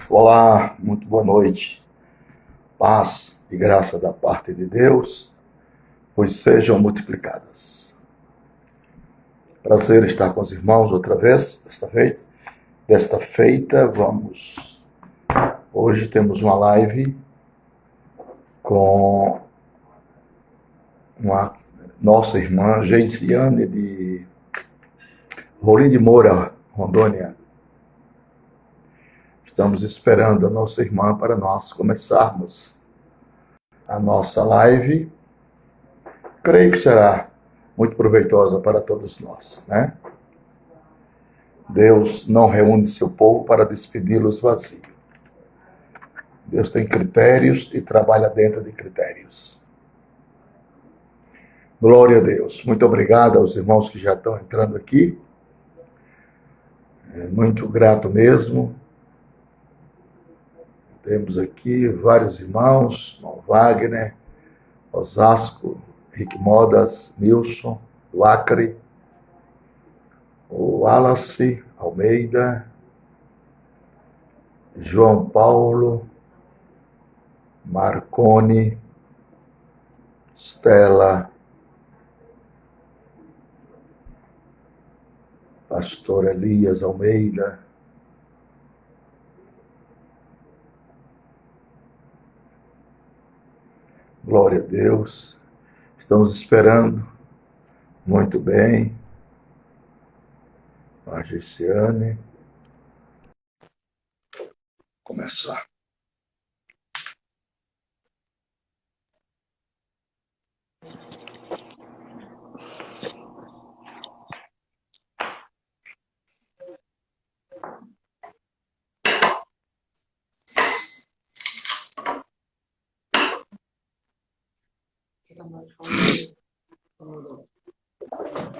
Olá, muito boa noite. Paz e graça da parte de Deus, pois sejam multiplicadas. Prazer estar com os irmãos outra vez, desta feita, hoje temos uma live com uma nossa irmã Geisiane de Rolim de Moura, Rondônia. Estamos esperando a nossa irmã para nós começarmos a nossa live. Creio que será muito proveitosa para todos nós, né? Deus não reúne seu povo para despedi-los vazio. Deus tem critérios e trabalha dentro de critérios. Glória a Deus. Muito obrigado aos irmãos que já estão entrando aqui. Muito grato mesmo. Temos aqui vários irmãos, irmão Wagner, Osasco, Rick Modas, Nilson, do Acre, o Wallace Almeida, João Paulo, Marconi, Stella, Pastor Elias Almeida, glória a Deus. Estamos esperando. Muito bem. A Geisiane. Começar.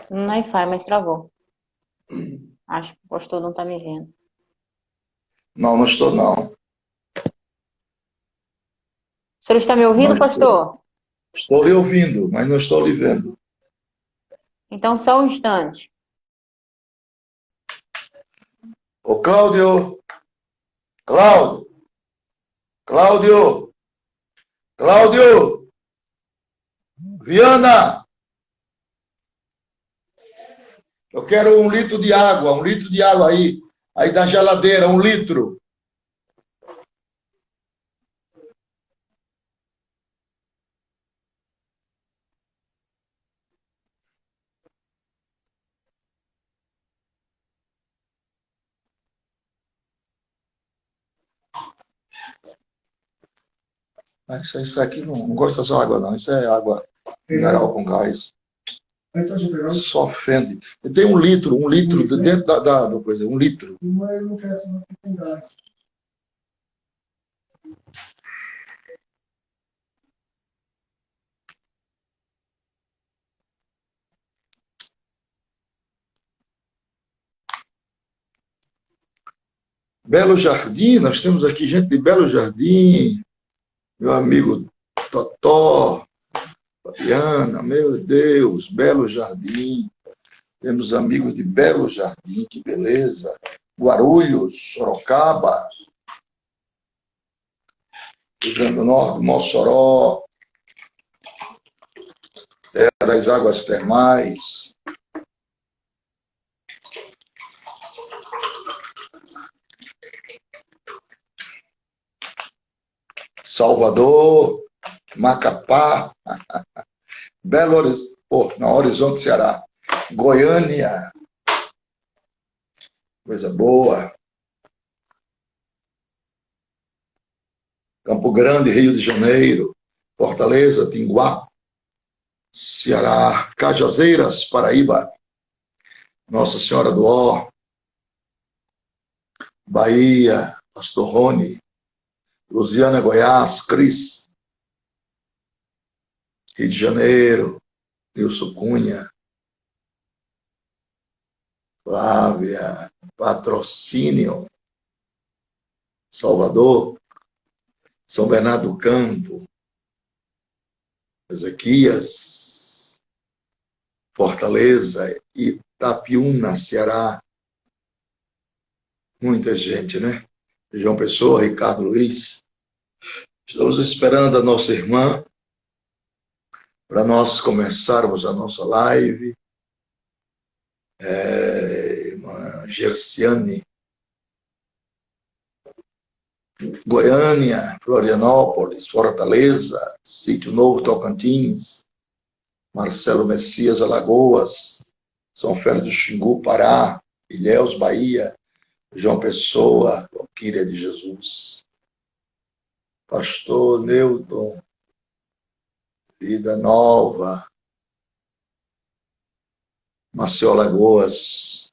No Wi-Fi, mas travou. Acho que o pastor não está me vendo. Não estou não. O senhor está me ouvindo, pastor? Estou lhe ouvindo, mas não estou lhe vendo. Então, só um instante. Ô, Cláudio! Cláudio! Viana! Eu quero 1 litro de água, aí da geladeira, 1 litro. Isso aqui não gosto dessa água, não. Isso é água mineral com gás. Só fende. Tem 1 litro, dentro da coisa, 1 litro. Mas não quer saber que tem gás. Belo Jardim, nós temos aqui gente de Belo Jardim, meu amigo Totó, Fabiana, meu Deus, Belo Jardim, temos amigos de Belo Jardim, que beleza, Guarulhos, Sorocaba, Rio Grande do Norte, Mossoró, Terra das Águas Termais, Salvador, Macapá, Belo Horizonte, Horizonte, Ceará, Goiânia, coisa boa, Campo Grande, Rio de Janeiro, Fortaleza, Tinguá, Ceará, Cajazeiras, Paraíba, Nossa Senhora do Ó, Bahia, Pastor Rony, Lusiana, Goiás, Cris, Rio de Janeiro, Nilson Cunha, Flávia, Patrocínio, Salvador, São Bernardo do Campo, Ezequias, Fortaleza, Itapiúna, Ceará. Muita gente, né? João Pessoa, Ricardo Luiz. Estamos esperando a nossa irmã para nós começarmos a nossa live. Irmã Gerciane, Goiânia, Florianópolis, Fortaleza, Sítio Novo, Tocantins, Marcelo Messias, Alagoas, São Félix do Xingu, Pará, Ilhéus, Bahia, João Pessoa, Valquíria de Jesus, Pastor Newton, Vida Nova, Maceió, Alagoas.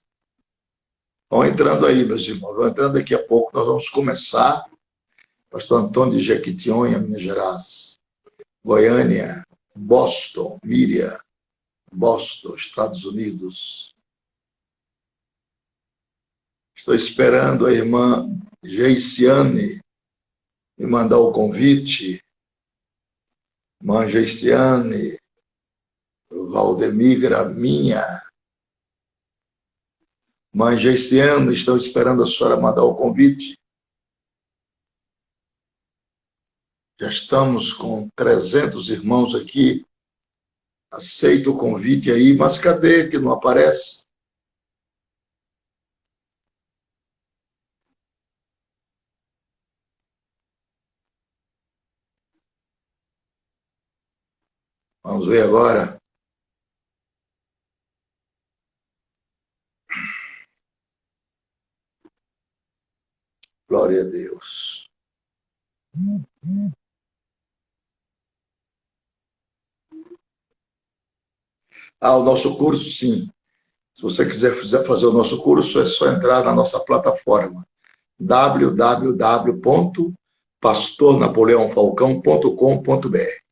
Vão entrando aí, meus irmãos, vão entrando daqui a pouco, nós vamos começar. Pastor Antônio de Jequitinhonha, Minas Gerais, Goiânia, Boston, Miriam, Boston, Estados Unidos. Estou esperando a irmã Geiciane me mandar o convite. Irmã Geiciane, Valdemir Graminha. Irmã Geiciane, estou esperando a senhora mandar o convite. Já estamos com 300 irmãos aqui. Aceita o convite aí, mas cadê que não aparece? Vamos ver agora. Glória a Deus. O nosso curso, sim. Se você quiser fazer o nosso curso, é só entrar na nossa plataforma www.pastornapoleãofalcão.com.br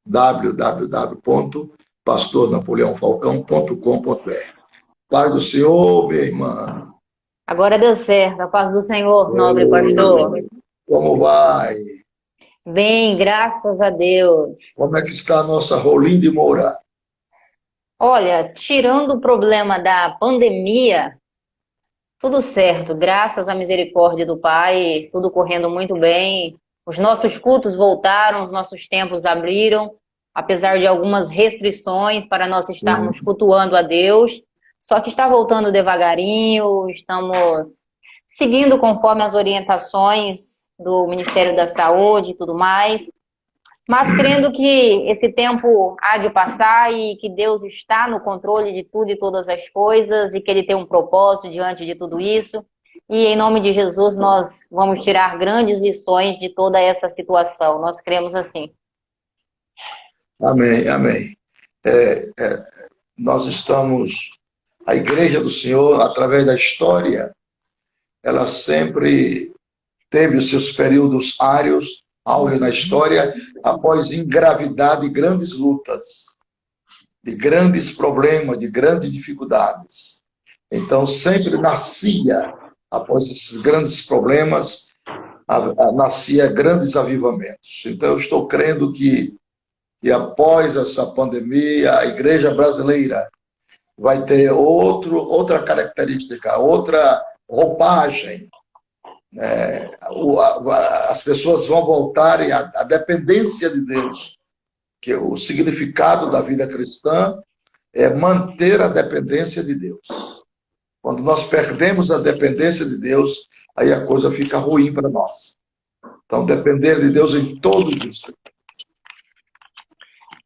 www.pastornapoleãofalcão.com.br Paz do Senhor, minha irmã. Agora deu certo. A paz do Senhor, nobre pastor. Como vai? Bem, graças a Deus. Como é que está a nossa Rolim de Moura? Olha, tirando o problema da pandemia, tudo certo, graças à misericórdia do Pai, tudo correndo muito bem. Os nossos cultos voltaram, os nossos templos abriram, apesar de algumas restrições para nós estarmos cultuando a Deus. Só que está voltando devagarinho, estamos seguindo conforme as orientações do Ministério da Saúde e tudo mais. Mas crendo que esse tempo há de passar e que Deus está no controle de tudo e todas as coisas e que Ele tem um propósito diante de tudo isso. E em nome de Jesus nós vamos tirar grandes lições de toda essa situação. Nós cremos assim. Amém, amém. Nós estamos... A Igreja do Senhor, através da história, ela sempre teve os seus períodos áureos na história, após engravidar de grandes lutas, de grandes problemas, de grandes dificuldades. Então, sempre nascia, após esses grandes problemas, nascia grandes avivamentos. Então, eu estou crendo que após essa pandemia, a igreja brasileira vai ter outra característica, outra roupagem. As pessoas vão voltarem à dependência de Deus, que o significado da vida cristã é manter a dependência de Deus. Quando nós perdemos a dependência de Deus, aí a coisa fica ruim para nós. Então, depender de Deus em todos os tempos.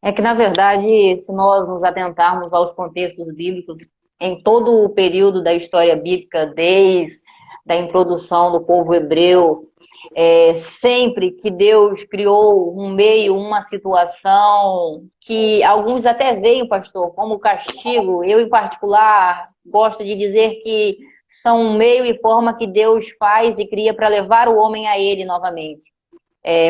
É que, na verdade, se nós nos atentarmos aos contextos bíblicos, em todo o período da história bíblica, desde da introdução do povo hebreu, sempre que Deus criou um meio, uma situação que alguns até veem, pastor, como castigo. Eu, em particular, gosto de dizer que são um meio e forma que Deus faz e cria para levar o homem a Ele novamente.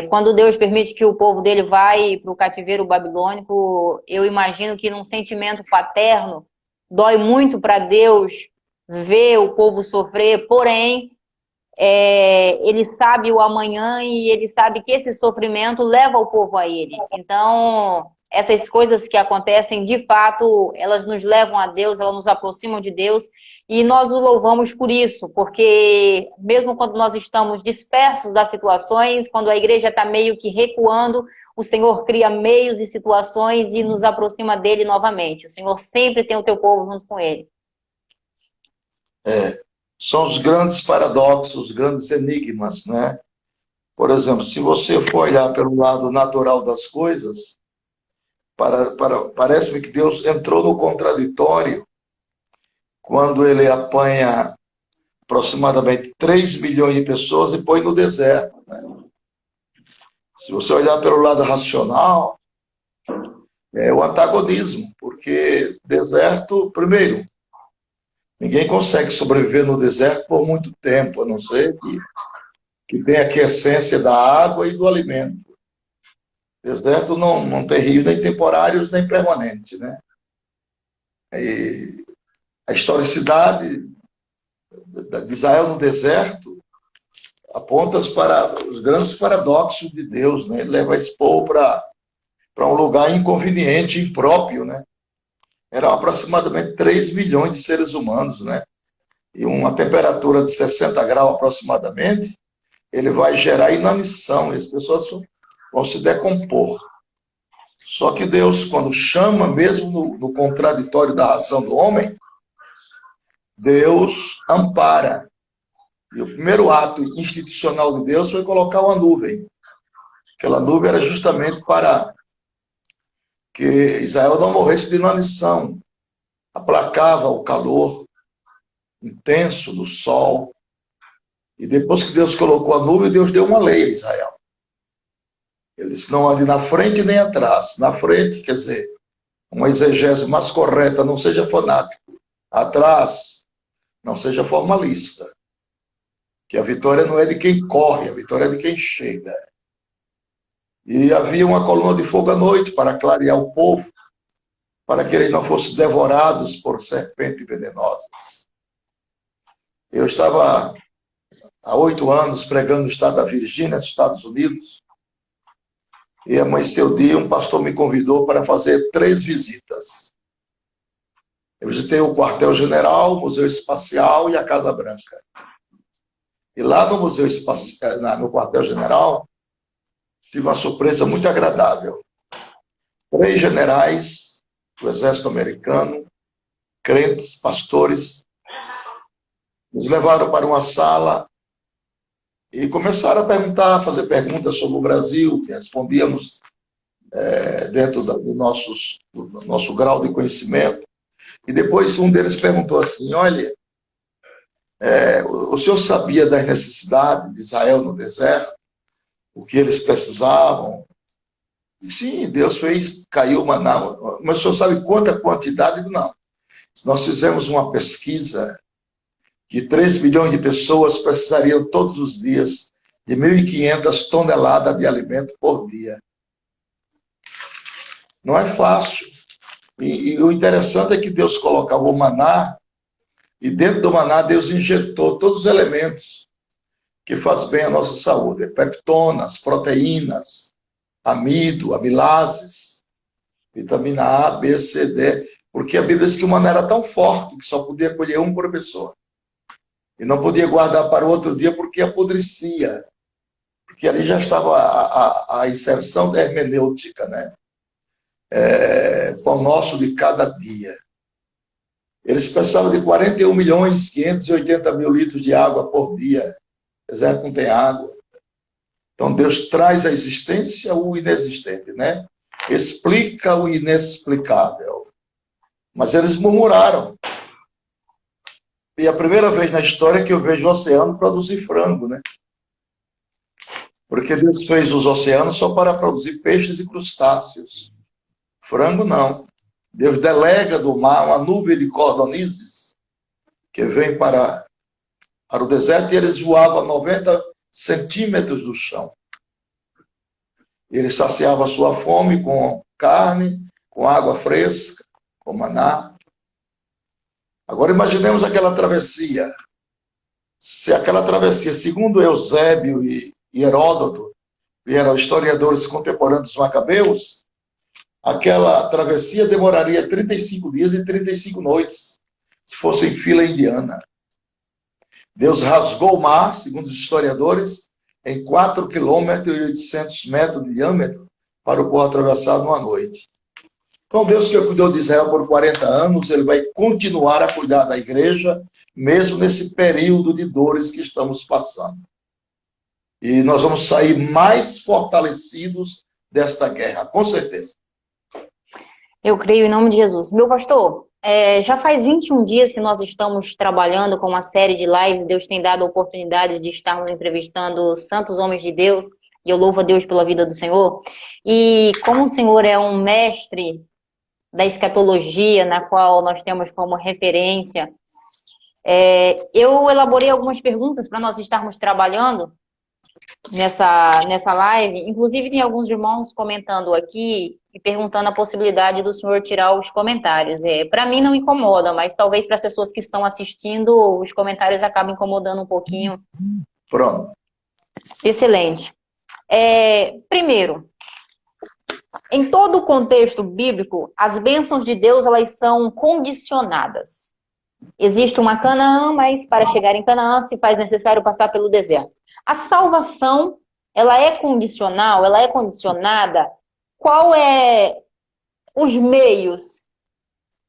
Quando Deus permite que o povo dele vai para o cativeiro babilônico, eu imagino que num sentimento paterno, dói muito para Deus ver o povo sofrer, porém, ele sabe o amanhã e ele sabe que esse sofrimento leva o povo a ele. Então, essas coisas que acontecem, de fato, elas nos levam a Deus, elas nos aproximam de Deus, e nós o louvamos por isso, porque mesmo quando nós estamos dispersos das situações, quando a igreja está meio que recuando, o Senhor cria meios e situações e nos aproxima dele novamente. O Senhor sempre tem o teu povo junto com ele. São os grandes paradoxos, os grandes enigmas, né? Por exemplo, se você for olhar pelo lado natural das coisas, parece-me que Deus entrou no contraditório quando ele apanha aproximadamente 3 milhões de pessoas e põe no deserto, né? Se você olhar pelo lado racional, é o antagonismo, porque deserto, primeiro, ninguém consegue sobreviver no deserto por muito tempo, a não ser que tenha aqui a essência da água e do alimento. Deserto não tem rios nem temporários nem permanentes, né? E a historicidade de Israel no deserto aponta para os grandes paradoxos de Deus, né? Ele leva esse povo para um lugar inconveniente, impróprio, né? Eram aproximadamente 3 milhões de seres humanos, né? E uma temperatura de 60 graus aproximadamente, ele vai gerar inanição, e as pessoas vão se decompor. Só que Deus, quando chama, mesmo no contraditório da razão do homem, Deus ampara. E o primeiro ato institucional de Deus foi colocar uma nuvem. Aquela nuvem era justamente para que Israel não morresse de inanição. Aplacava o calor intenso do sol. E depois que Deus colocou a nuvem, Deus deu uma lei a Israel. Ele disse, não ande na frente nem atrás. Na frente, quer dizer, uma exegese mais correta, não seja fanático. Atrás, não seja formalista. Que a vitória não é de quem corre, a vitória é de quem chega. E havia uma coluna de fogo à noite para clarear o povo, para que eles não fossem devorados por serpentes venenosas. Eu estava há 8 anos pregando no estado da Virgínia, nos Estados Unidos, e amanheceu o dia, um pastor me convidou para fazer 3 visitas. Eu visitei o quartel-general, o Museu Espacial e a Casa Branca. E lá no Museu Espacial, no quartel-general, tive uma surpresa muito agradável. 3 generais do exército americano, crentes, pastores, nos levaram para uma sala e começaram a fazer perguntas sobre o Brasil, que respondíamos dentro do nosso grau de conhecimento. E depois um deles perguntou assim, olha, o senhor sabia das necessidades de Israel no deserto? O que eles precisavam? E, sim, Deus fez, caiu o maná. Mas o senhor sabe quanta quantidade? Não. Nós fizemos uma pesquisa que 3 milhões de pessoas precisariam todos os dias de 1.500 toneladas de alimento por dia. Não é fácil. E o interessante é que Deus colocava o maná, e dentro do maná Deus injetou todos os elementos que fazem bem à nossa saúde. Peptonas, proteínas, amido, amilases, vitamina A, B, C, D. Porque a Bíblia diz que o maná era tão forte que só podia colher um por pessoa. E não podia guardar para o outro dia porque apodrecia. Porque ali já estava a inserção da hermenêutica, né? Pão nosso de cada dia. Eles precisavam de 41.580.000 litros de água por dia. O deserto não tem água. Então Deus traz à existência o inexistente, né? Explica o inexplicável. Mas eles murmuraram. E é a primeira vez na história que eu vejo o oceano produzir frango, né? Porque Deus fez os oceanos só para produzir peixes e crustáceos. Frango não. Deus delega do mar uma nuvem de cordonizes que vem para o deserto e eles voavam a 90 centímetros do chão. Ele saciava a sua fome com carne, com água fresca, com maná. Agora imaginemos aquela travessia. se aquela travessia, segundo Eusébio e Heródoto, que eram historiadores contemporâneos dos Macabeus, aquela travessia demoraria 35 dias e 35 noites, se fosse em fila indiana. Deus rasgou o mar, segundo os historiadores, em 4 quilômetros e 800 metros de diâmetro, para o povo atravessar numa noite. Então, Deus que cuidou de Israel por 40 anos, ele vai continuar a cuidar da igreja, mesmo nesse período de dores que estamos passando. E nós vamos sair mais fortalecidos desta guerra, com certeza. Eu creio em nome de Jesus. Meu pastor, já faz 21 dias que nós estamos trabalhando com uma série de lives. Deus tem dado a oportunidade de estarmos entrevistando santos homens de Deus. E eu louvo a Deus pela vida do Senhor. E como o Senhor é um mestre da escatologia, na qual nós temos como referência, eu elaborei algumas perguntas para nós estarmos trabalhando nessa live. Inclusive, tem alguns irmãos comentando aqui e perguntando a possibilidade do senhor tirar os comentários. Para mim não incomoda, mas talvez para as pessoas que estão assistindo, os comentários acabam incomodando um pouquinho. Pronto. Excelente. Primeiro, em todo o contexto bíblico, as bênçãos de Deus, elas são condicionadas. Existe uma Canaã, mas para chegar em Canaã se faz necessário passar pelo deserto. A salvação, ela é condicional, ela é condicionada. Qual é os meios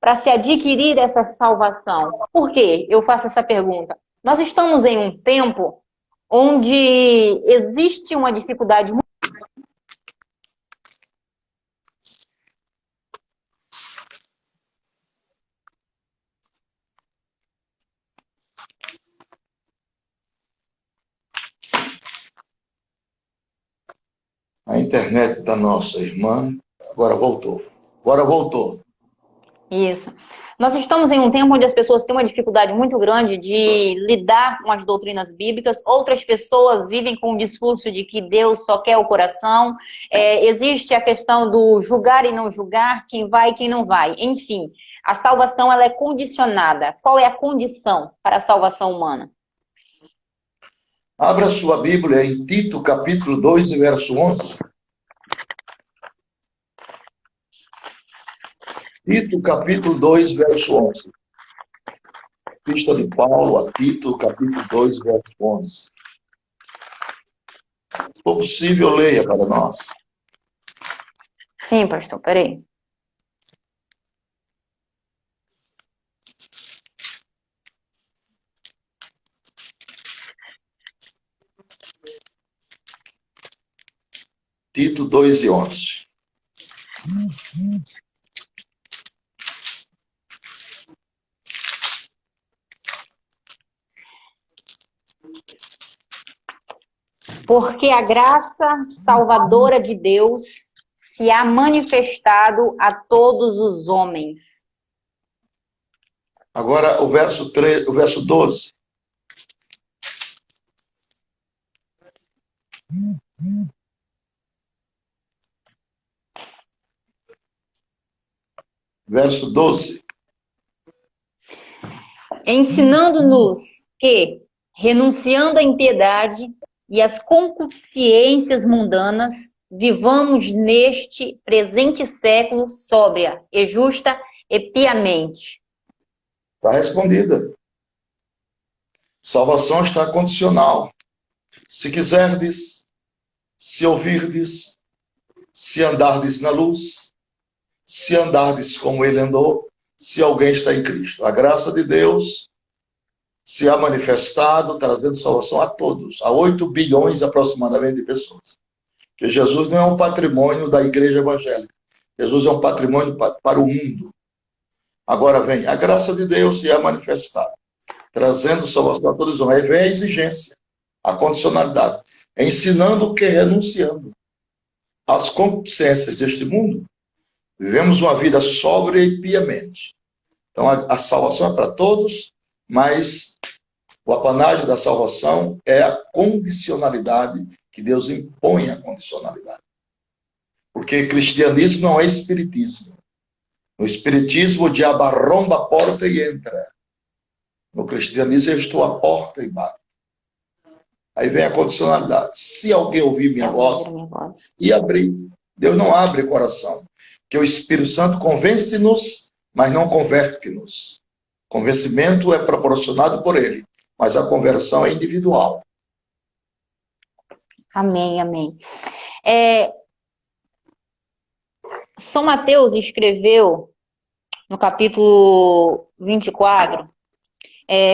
para se adquirir essa salvação? Por quê? Eu faço essa pergunta. Nós estamos em um tempo onde existe uma dificuldade muito. A internet da nossa irmã agora voltou. Agora voltou. Isso. Nós estamos em um tempo onde as pessoas têm uma dificuldade muito grande de lidar com as doutrinas bíblicas. Outras pessoas vivem com o discurso de que Deus só quer o coração. Existe a questão do julgar e não julgar, quem vai e quem não vai. Enfim, a salvação ela é condicionada. Qual é a condição para a salvação humana? Abra sua Bíblia em Tito, capítulo 2, verso 11. Tito, capítulo 2, verso 11. Epístola de Paulo a Tito, capítulo 2, verso 11. Se for possível, leia para nós. Sim, pastor, peraí. Tito 2 e 11. Porque a graça salvadora de Deus se há manifestado a todos os homens. Agora o verso 12. Verso 12. Ensinando-nos que, renunciando à impiedade e às concupiscências mundanas, vivamos neste presente século sóbria e justa e piamente. Está respondida. Salvação está condicional. Se quiserdes, se ouvirdes, se andardes na luz, se andardes como ele andou, se alguém está em Cristo. A graça de Deus se há manifestado, trazendo salvação a todos, a 8 bilhões aproximadamente de pessoas. Porque Jesus não é um patrimônio da igreja evangélica. Jesus é um patrimônio para o mundo. Agora vem, a graça de Deus se há manifestada, trazendo salvação a todos. Aí vem a exigência, a condicionalidade, ensinando que renunciando às concupiscências deste mundo, vivemos uma vida sóbria e piamente. Então a salvação é para todos, mas o apanágio da salvação é a condicionalidade, que Deus impõe a condicionalidade. Porque cristianismo não é espiritismo. No espiritismo, o diabo arromba a porta e entra. No cristianismo, eu estou à porta e bato. Aí vem a condicionalidade. Se alguém ouvir minha voz Minha voz. e abrir, Deus não abre o coração. Porque o Espírito Santo convence-nos, mas não converte-nos. Convencimento é proporcionado por ele, mas a conversão é individual. Amém, amém. São Mateus escreveu no capítulo 24,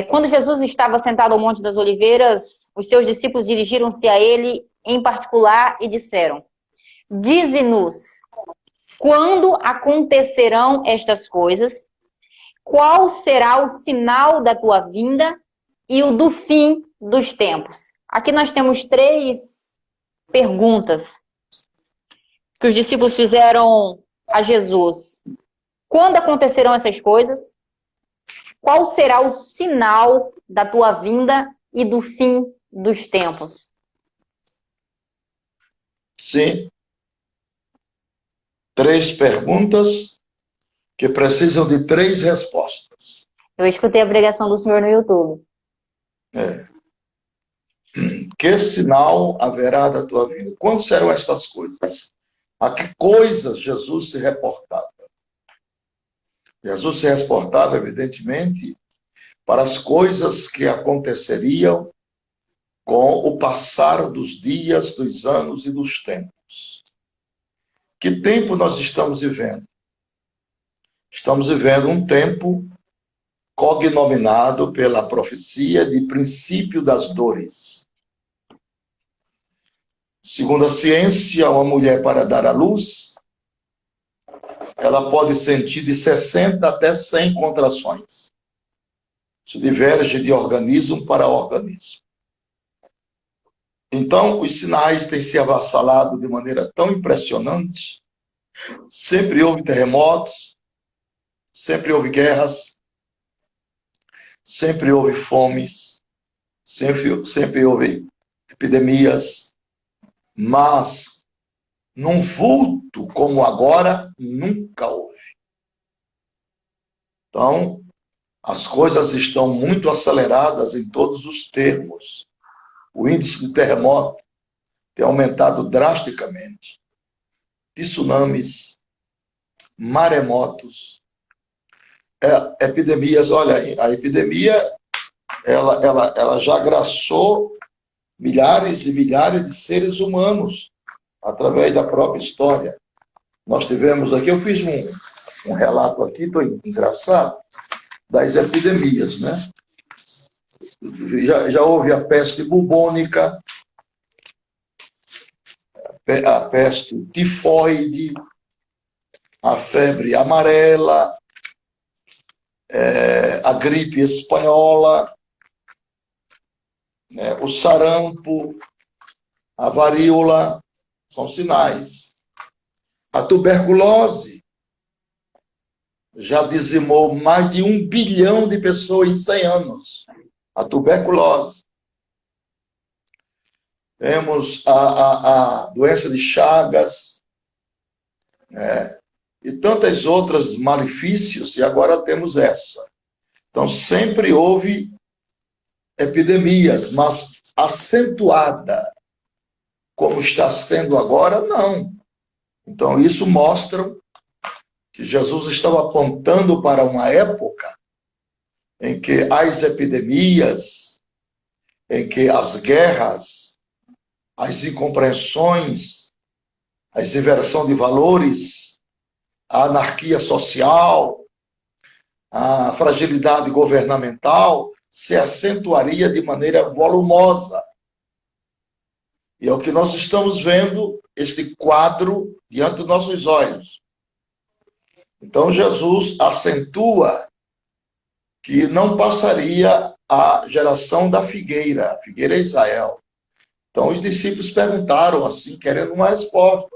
quando Jesus estava sentado ao Monte das Oliveiras, os seus discípulos dirigiram-se a ele em particular e disseram: Dize-nos, quando acontecerão estas coisas? Qual será o sinal da tua vinda e o do fim dos tempos? Aqui nós temos 3 perguntas que os discípulos fizeram a Jesus. Quando acontecerão essas coisas? Qual será o sinal da tua vinda e do fim dos tempos? Sim. 3 perguntas que precisam de 3 respostas. Eu escutei a pregação do senhor no YouTube. Que sinal haverá da tua vida? Quando serão estas coisas? A que coisas Jesus se reportava? Jesus se reportava, evidentemente, para as coisas que aconteceriam com o passar dos dias, dos anos e dos tempos. Que tempo nós estamos vivendo? Estamos vivendo um tempo cognominado pela profecia de princípio das dores. Segundo a ciência, uma mulher para dar à luz, ela pode sentir de 60 até 100 contrações. Isso diverge de organismo para organismo. Então, os sinais têm se avassalado de maneira tão impressionante. Sempre houve terremotos, sempre houve guerras, sempre houve fomes, sempre houve epidemias, mas num vulto como agora, nunca houve. Então, as coisas estão muito aceleradas em todos os termos. O índice de terremoto tem aumentado drasticamente. Tsunamis, maremotos, epidemias. Olha, a epidemia ela já agraçou milhares e milhares de seres humanos através da própria história. Nós tivemos aqui, eu fiz um relato aqui, estou engraçado, das epidemias, né? Já houve a peste bubônica, a peste tifoide, a febre amarela, a gripe espanhola, o sarampo, a varíola, são sinais. A tuberculose já dizimou mais de 1 bilhão de pessoas em 100 anos. A tuberculose. Temos a doença de Chagas, né? E tantas outras malefícios, e agora temos essa. Então, sempre houve epidemias, mas acentuada, como está sendo agora, não. Então, isso mostra que Jesus estava apontando para uma época em que as epidemias, em que as guerras, as incompreensões, a inversão de valores, a anarquia social, a fragilidade governamental se acentuaria de maneira volumosa. E é o que nós estamos vendo, este quadro diante dos nossos olhos. Então, Jesus acentua que não passaria a geração da figueira. A figueira é Israel. Então, os discípulos perguntaram assim, querendo uma resposta.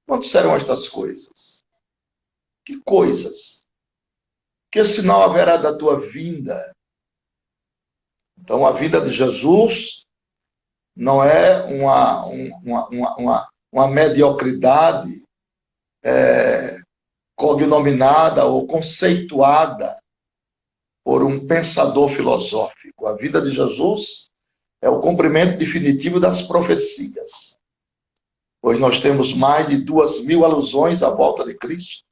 Quando serão estas coisas? Que coisas? Que sinal haverá da tua vinda? Então, a vinda de Jesus não é uma mediocridade cognominada ou conceituada por um pensador filosófico. A vida de Jesus é o cumprimento definitivo das profecias, pois nós temos mais de 2.000 alusões à volta de Cristo,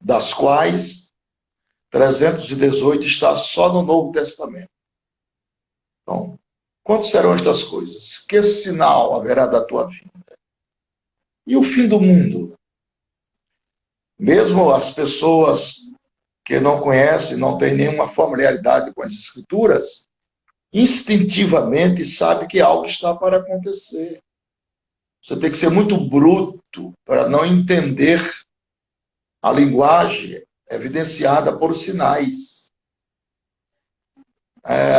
das quais 318 está só no Novo Testamento. Então, quando serão estas coisas? Que sinal haverá da tua vinda? E o fim do mundo? Mesmo as pessoas que não conhecem, não têm nenhuma familiaridade com as Escrituras, instintivamente sabe que algo está para acontecer. Você tem que ser muito bruto para não entender a linguagem evidenciada por sinais.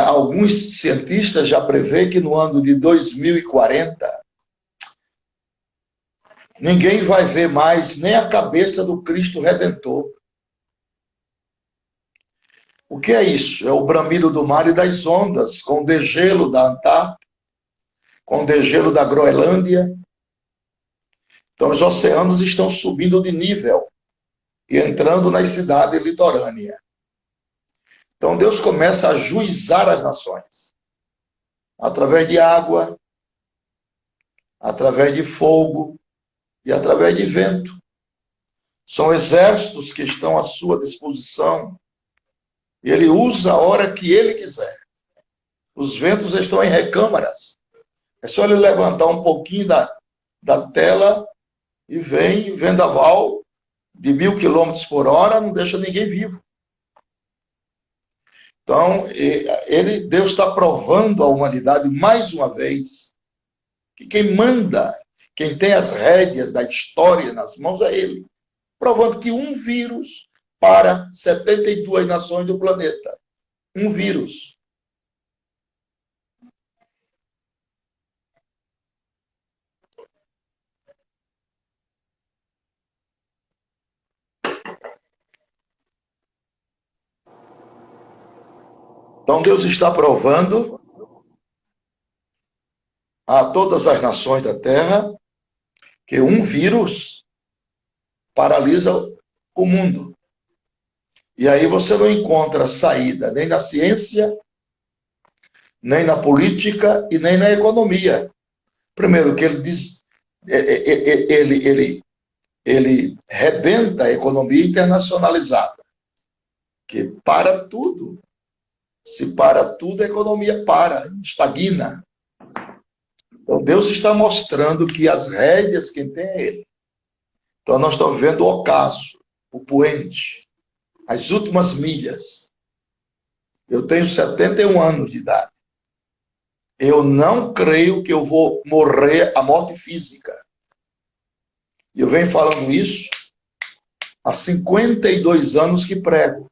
Alguns cientistas já prevê que no ano de 2040 ninguém vai ver mais nem a cabeça do Cristo Redentor. O que é isso? É o bramido do mar e das ondas, com o degelo da Antártida, com o degelo da Groenlândia. Então, os oceanos estão subindo de nível e entrando nas cidades litorâneas. Então, Deus começa a juizar as nações, através de água, através de fogo e através de vento. São exércitos que estão à sua disposição. E ele usa a hora que ele quiser. Os ventos estão em recâmaras. É só ele levantar um pouquinho da tela e vem vendaval de 1.000 quilômetros por hora, não deixa ninguém vivo. Então, Deus está provando à humanidade mais uma vez que quem manda, quem tem as rédeas da história nas mãos é ele. Provando que um vírus para 72 nações do planeta. Um vírus. Então Deus está provando a todas as nações da Terra que um vírus paralisa o mundo. E aí você não encontra saída nem na ciência, nem na política e nem na economia. Primeiro que ele diz, ele rebenta a economia internacionalizada, que para tudo. Se para tudo, a economia para, estagna. Então Deus está mostrando que as rédeas quem tem é ele. Então nós estamos vendo o ocaso, o poente, as últimas milhas. Eu tenho 71 anos de idade. Eu não creio que eu vou morrer a morte física. E eu venho falando isso há 52 anos que prego.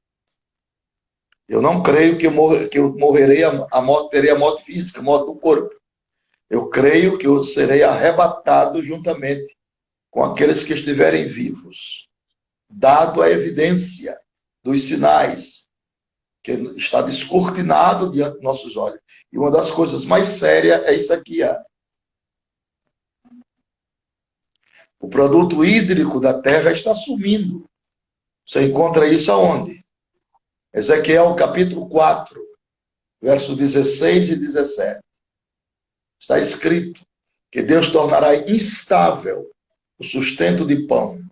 Eu não creio que eu morrerei terei a morte física, a morte do corpo. Eu creio que eu serei arrebatado juntamente com aqueles que estiverem vivos, dado a evidência dos sinais que está descortinado diante dos nossos olhos. E uma das coisas mais sérias é isso aqui. O produto hídrico da terra está sumindo. Você encontra isso aonde? Ezequiel capítulo 4, versos 16 e 17. Está escrito que Deus tornará instável o sustento de pão.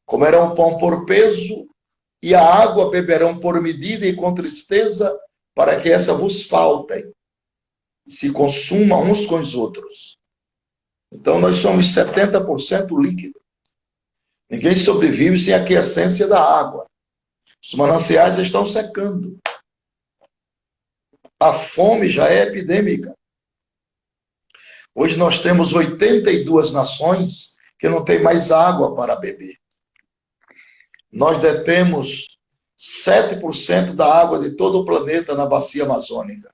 Comerão pão por peso e a água beberão por medida e com tristeza, para que essa vos faltem e se consuma uns com os outros. Então nós somos 70% líquido. Ninguém sobrevive sem a aquiescência da água. Os mananciais estão secando. A fome já é epidêmica. Hoje nós temos 82 nações que não têm mais água para beber. Nós detemos 7% da água de todo o planeta na bacia amazônica.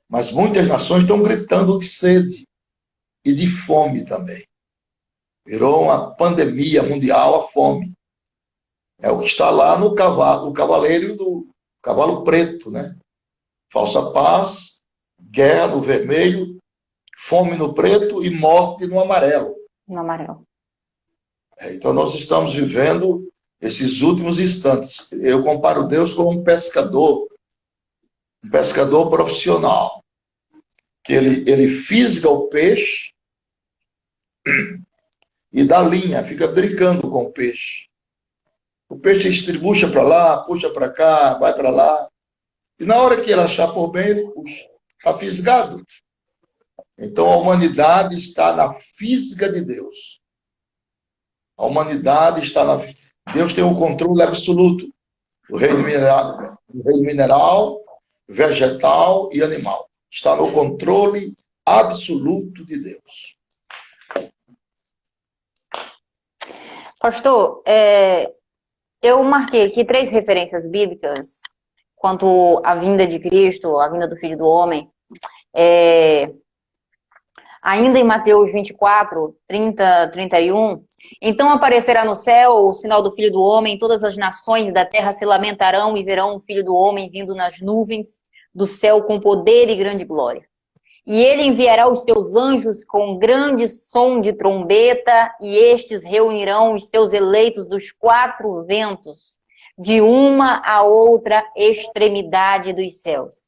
Mas muitas nações estão gritando de sede e de fome também. Virou uma pandemia mundial a fome. É o que está lá no cavalo, o cavaleiro do cavalo preto, né? Falsa paz, guerra no vermelho, fome no preto e morte no amarelo. No amarelo. Então nós estamos vivendo esses últimos instantes. Eu comparo Deus como um pescador Um pescador profissional. Que ele fisga o peixe e dá linha, fica brincando com o peixe. O peixe estribucha para lá, puxa para cá, vai para lá. E na hora que ele achar por bem, ele puxa. Está fisgado. Então a humanidade está na fisga de Deus. A humanidade está na... Deus tem o controle absoluto do reino mineral, vegetal e animal. Está no controle absoluto de Deus. Pastor, eu marquei aqui 3 referências bíblicas quanto à vinda de Cristo, a vinda do Filho do Homem. Ainda em Mateus 24, 30, 31, então aparecerá no céu o sinal do Filho do Homem, todas as nações da terra se lamentarão e verão o Filho do Homem vindo nas nuvens do céu com poder e grande glória. E ele enviará os seus anjos com grande som de trombeta, e estes reunirão os seus eleitos dos 4 ventos, de uma a outra extremidade dos céus.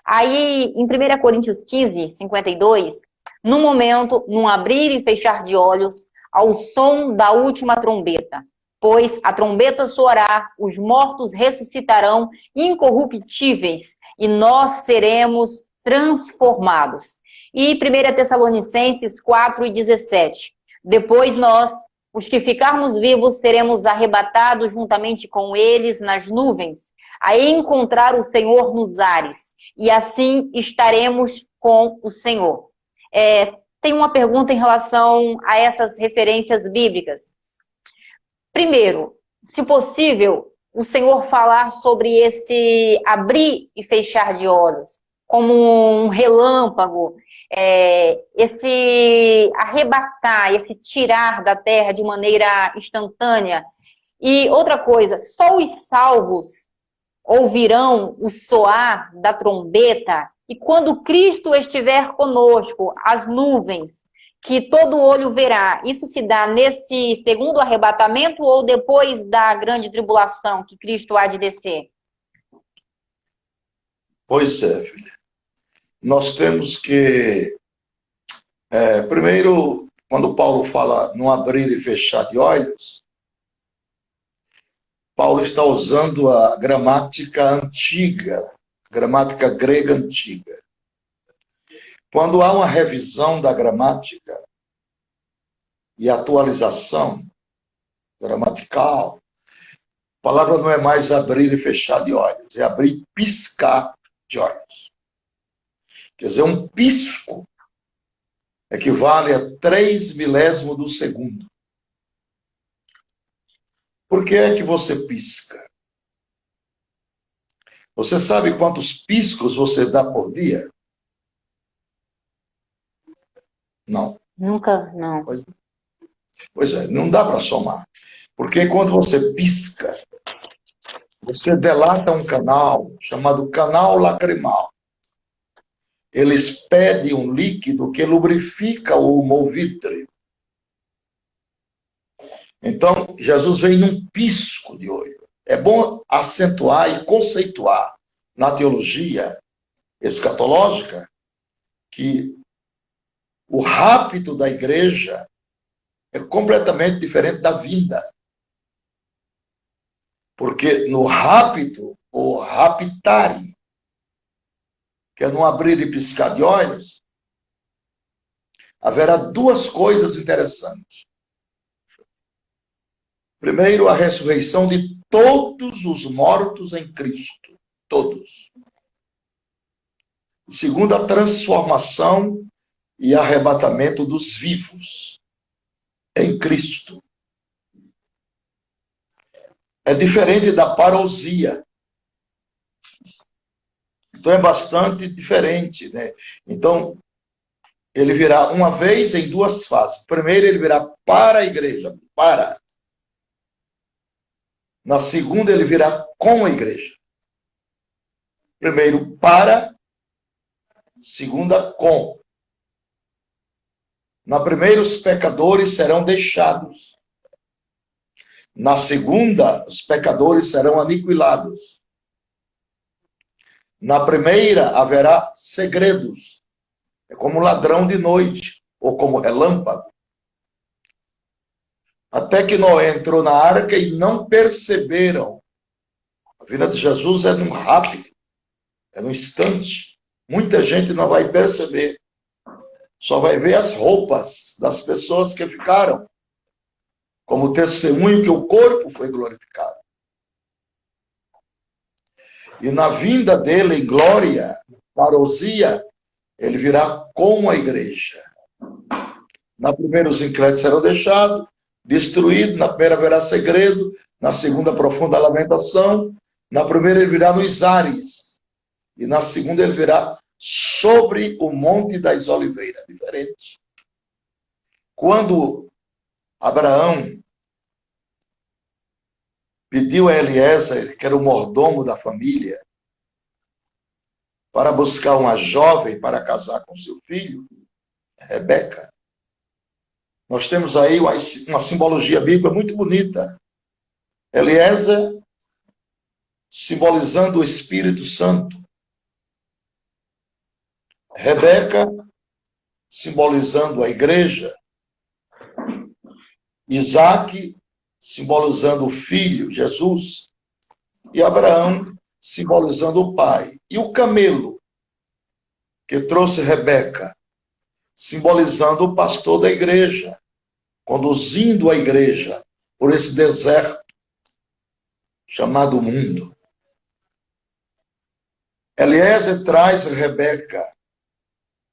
Aí, em 1 Coríntios 15, 52, no momento, num abrir e fechar de olhos, ao som da última trombeta. Pois a trombeta soará, os mortos ressuscitarão incorruptíveis, e nós seremos transformados. E 1 Tessalonicenses 4:17. Depois nós, os que ficarmos vivos, seremos arrebatados juntamente com eles nas nuvens, a encontrar o Senhor nos ares, e assim estaremos com o Senhor. Tem uma pergunta em relação a essas referências bíblicas. Primeiro, se possível, o Senhor falar sobre esse abrir e fechar de olhos, como um relâmpago, esse arrebatar, esse tirar da terra de maneira instantânea. E outra coisa, só os salvos ouvirão o soar da trombeta, e quando Cristo estiver conosco, as nuvens, que todo olho verá, isso se dá nesse segundo arrebatamento ou depois da grande tribulação que Cristo há de descer? Pois é, filha. Nós temos que... primeiro, quando Paulo fala no abrir e fechar de olhos, Paulo está usando a gramática antiga, gramática grega antiga. Quando há uma revisão da gramática e atualização gramatical, a palavra não é mais abrir e fechar de olhos, é abrir e piscar de olhos. Quer dizer, um pisco equivale a 3 milésimos do segundo. Por que é que você pisca? Você sabe quantos piscos você dá por dia? Não. Nunca, não. Pois é, não dá para somar. Porque quando você pisca, você delata um canal chamado canal lacrimal. Ele expede um líquido que lubrifica o humor vítreo. Então, Jesus vem num pisco de olho. É bom acentuar e conceituar na teologia escatológica que o rapto da igreja é completamente diferente da vinda. Porque no rapto, ou raptare, que é no abrir e piscar de olhos, haverá 2 coisas interessantes. Primeiro, a ressurreição de todos os mortos em Cristo. Todos. Segundo, a transformação e arrebatamento dos vivos em Cristo. É diferente da parousia. Então é bastante diferente, né? Então, ele virá uma vez em 2 fases. Primeiro, ele virá para a igreja, para. Na segunda, ele virá com a igreja. Primeiro, para. Segunda, com. Na primeira, os pecadores serão deixados. Na segunda, os pecadores serão aniquilados. Na primeira haverá segredos. É como ladrão de noite, ou como relâmpago. Até que Noé entrou na arca e não perceberam. A vida de Jesus é num rápido, é num instante. Muita gente não vai perceber. Só vai ver as roupas das pessoas que ficaram, como testemunho que o corpo foi glorificado. E na vinda dele em glória, parousia, ele virá com a igreja. Na primeira, os incrédulos serão deixados, destruídos. Na primeira haverá segredo. Na segunda, profunda lamentação. Na primeira, ele virá nos ares. E na segunda, ele virá sobre o Monte das Oliveiras. Diferente. Quando Abraão pediu a Eliezer, que era o mordomo da família, para buscar uma jovem para casar com seu filho, Rebeca. Nós temos aí uma simbologia bíblica muito bonita. Eliezer, simbolizando o Espírito Santo. Rebeca, simbolizando a igreja. Isaac, simbolizando o filho, Jesus. E Abraão, simbolizando o pai. E o camelo, que trouxe Rebeca, simbolizando o pastor da igreja, conduzindo a igreja por esse deserto chamado mundo. Eliezer traz Rebeca,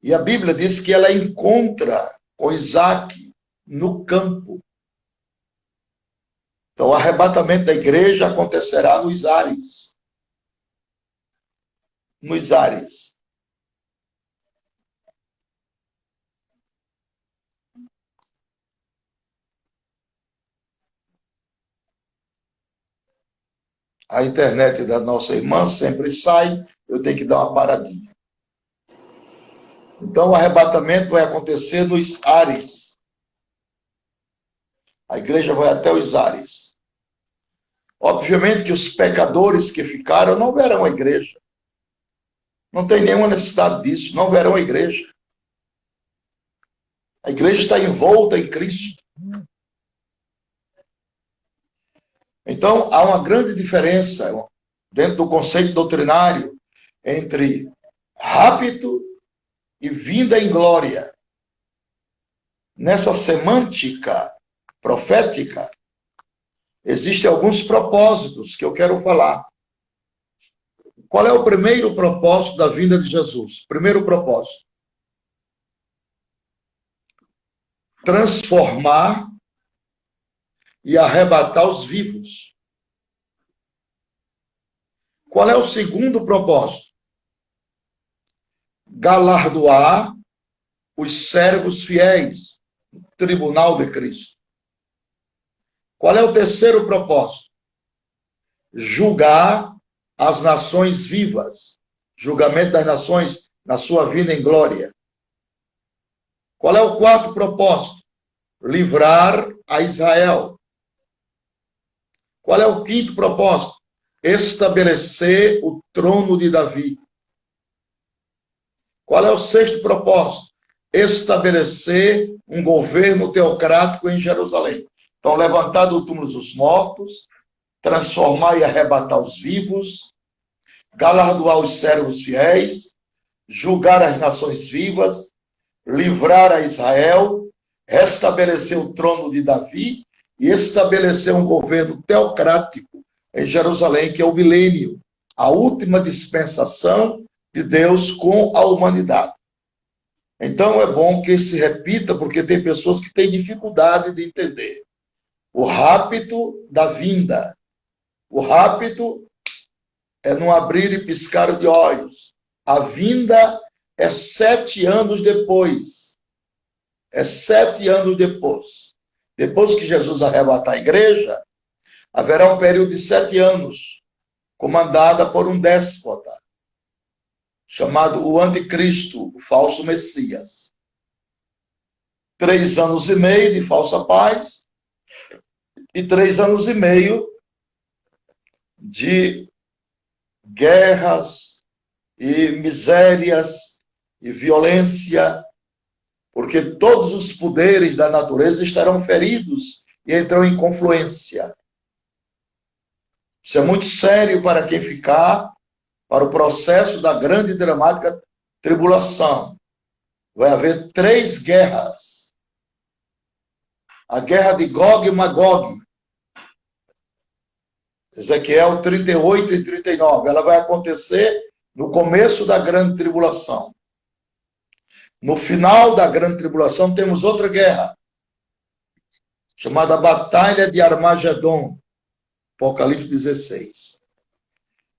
e a Bíblia diz que ela encontra com Isaac no campo. Então, o arrebatamento da igreja acontecerá nos ares. Nos ares. A internet da nossa irmã sempre sai, eu tenho que dar uma paradinha. Então, o arrebatamento vai acontecer nos ares. A igreja vai até os ares. Obviamente que os pecadores que ficaram não verão a igreja. Não tem nenhuma necessidade disso, não verão a igreja. A igreja está envolta em Cristo. Então, há uma grande diferença dentro do conceito doutrinário entre rapto e vinda em glória. Nessa semântica profética, existem alguns propósitos que eu quero falar. Qual é o primeiro propósito da vinda de Jesus? Primeiro propósito: transformar e arrebatar os vivos. Qual é o segundo propósito? Galardoar os servos fiéis, no tribunal de Cristo. Qual é o terceiro propósito? Julgar as nações vivas, julgamento das nações na sua vinda em glória. Qual é o quarto propósito? Livrar a Israel. Qual é o quinto propósito? Estabelecer o trono de Davi. Qual é o sexto propósito? Estabelecer um governo teocrático em Jerusalém. Então, levantar do túmulo os mortos, transformar e arrebatar os vivos, galardoar os servos fiéis, julgar as nações vivas, livrar a Israel, restabelecer o trono de Davi e estabelecer um governo teocrático em Jerusalém, que é o milênio, a última dispensação de Deus com a humanidade. Então é bom que se repita, porque tem pessoas que têm dificuldade de entender. O rapto da vinda. O rapto é não abrir e piscar de olhos. A vinda é 7 anos depois. É 7 anos depois. Depois que Jesus arrebatar a igreja, haverá um período de 7 anos, comandada por um déspota, chamado o Anticristo, o falso Messias. 3 anos e meio de falsa paz e 3 anos e meio de guerras, e misérias e violência, porque todos os poderes da natureza estarão feridos e entram em confluência. Isso é muito sério para quem ficar para o processo da grande e dramática tribulação. Vai haver 3 guerras. A guerra de Gog e Magog. Ezequiel 38 e 39. Ela vai acontecer no começo da grande tribulação. No final da grande tribulação temos outra guerra, chamada Batalha de Armagedon, Apocalipse 16.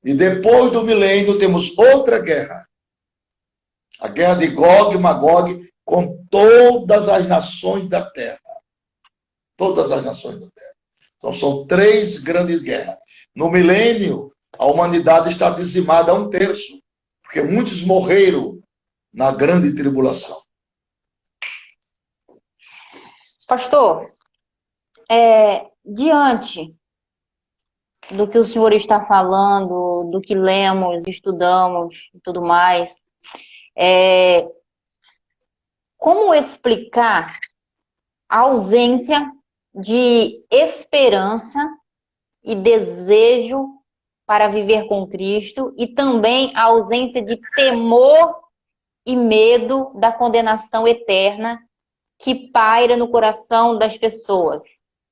E depois do milênio temos outra guerra, a guerra de Gog e Magog, com todas as nações da terra. Todas as nações da terra. Então são 3 grandes guerras. No milênio, a humanidade está dizimada a 1/3, porque muitos morreram na grande tribulação. Pastor, diante do que o senhor está falando, do que lemos, estudamos e tudo mais, como explicar a ausência de esperança e desejo para viver com Cristo e também a ausência de temor e medo da condenação eterna que paira no coração das pessoas?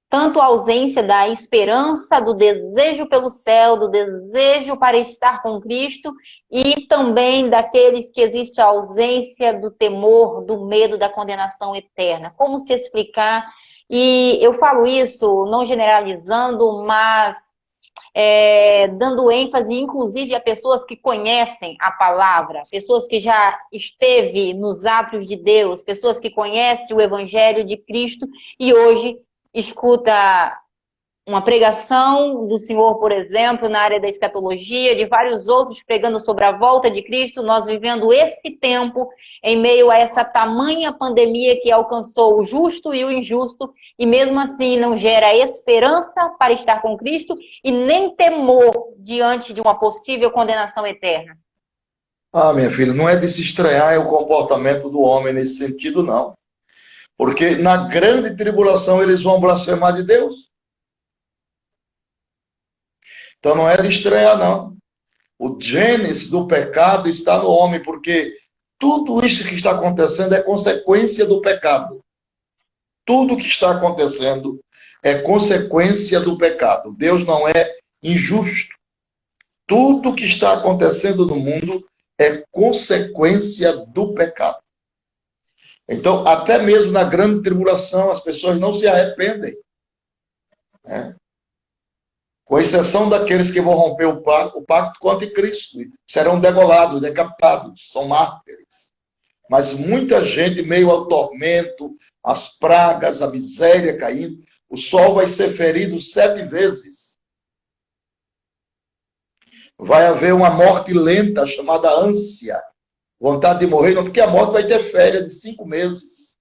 Tanto a ausência da esperança, do desejo pelo céu, do desejo para estar com Cristo, e também daqueles que existe a ausência do temor, do medo da condenação eterna. Como se explicar? E eu falo isso não generalizando, mas dando ênfase, inclusive, a pessoas que conhecem a palavra, pessoas que já esteve nos atos de Deus, pessoas que conhecem o Evangelho de Cristo e hoje escuta uma pregação do Senhor, por exemplo, na área da escatologia, de vários outros pregando sobre a volta de Cristo, nós vivendo esse tempo em meio a essa tamanha pandemia que alcançou o justo e o injusto, e mesmo assim não gera esperança para estar com Cristo e nem temor diante de uma possível condenação eterna. Minha filha, não é de se estranhar o comportamento do homem nesse sentido, não. Porque na grande tribulação eles vão blasfemar de Deus. Então não é de estranhar, não. O gênese do pecado está no homem, porque tudo isso que está acontecendo é consequência do pecado. Tudo que está acontecendo é consequência do pecado. Deus não é injusto. Tudo que está acontecendo no mundo é consequência do pecado. Então, até mesmo na grande tribulação, as pessoas não se arrependem, né? Com exceção daqueles que vão romper o pacto com o anticristo, serão degolados, decapitados, são mártires. Mas muita gente, meio ao tormento, as pragas, a miséria caindo, o sol vai ser ferido 7 vezes. Vai haver uma morte lenta, chamada ânsia, vontade de morrer, não, porque a morte vai ter férias de 5 meses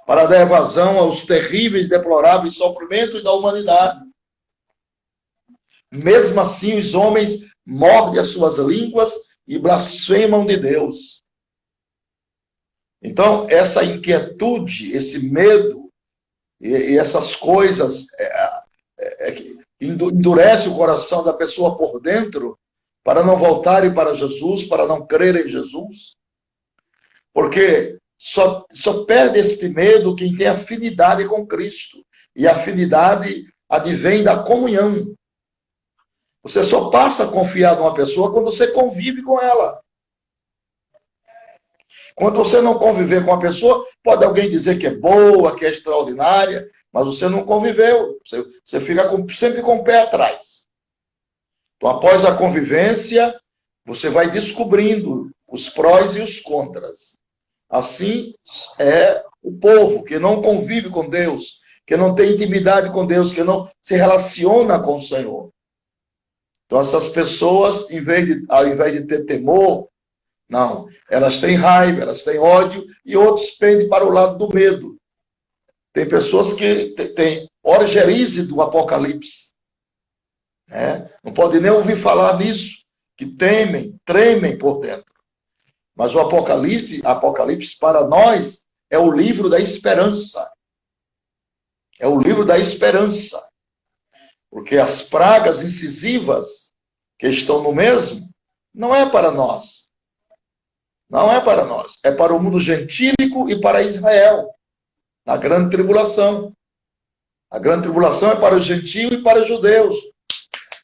para dar evasão aos terríveis, deploráveis sofrimentos da humanidade. Mesmo assim, os homens mordem as suas línguas e blasfemam de Deus. Então, essa inquietude, esse medo e essas coisas que endurece o coração da pessoa por dentro para não voltarem para Jesus, para não crer em Jesus. Porque só perde este medo quem tem afinidade com Cristo. E a afinidade advém da comunhão. Você só passa a confiar numa pessoa quando você convive com ela. Quando você não conviver com uma pessoa, pode alguém dizer que é boa, que é extraordinária, mas você não conviveu. Você fica sempre com o pé atrás. Então, após a convivência, você vai descobrindo os prós e os contras. Assim é o povo que não convive com Deus, que não tem intimidade com Deus, que não se relaciona com o Senhor. Então, essas pessoas, ao invés de ter temor, não, elas têm raiva, elas têm ódio, e outros pendem para o lado do medo. Tem pessoas que têm orgerize do Apocalipse. Não pode nem ouvir falar nisso, que temem, tremem por dentro. Mas o Apocalipse para nós é o livro da esperança. É o livro da esperança. Porque as pragas incisivas que estão no mesmo, não é para nós. Não é para nós. É para o mundo gentílico e para Israel. Na grande tribulação. A grande tribulação é para os gentios e para os judeus.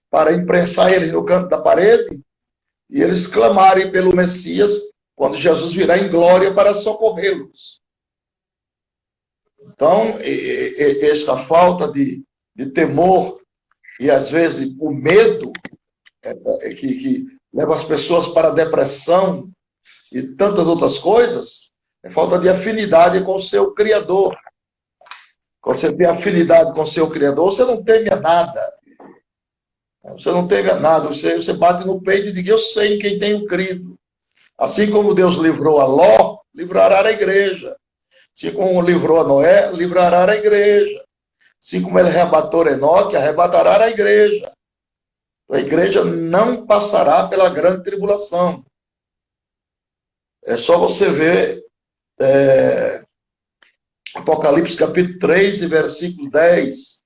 Para imprensar eles no canto da parede e eles clamarem pelo Messias quando Jesus virá em glória para socorrê-los. Então, esta falta de temor e, às vezes, o medo que leva as pessoas para a depressão e tantas outras coisas, é falta de afinidade com o seu Criador. Quando você tem afinidade com o seu Criador, você não teme a nada. Você não teme a nada. Você bate no peito e diz, eu sei em quem tenho crido. Assim como Deus livrou a Ló, livrará a igreja. Assim como livrou a Noé, livrará a igreja. Assim como ele arrebatou Enoque, arrebatará a igreja. A igreja não passará pela grande tribulação. É só você ver Apocalipse capítulo 3 e versículo 10.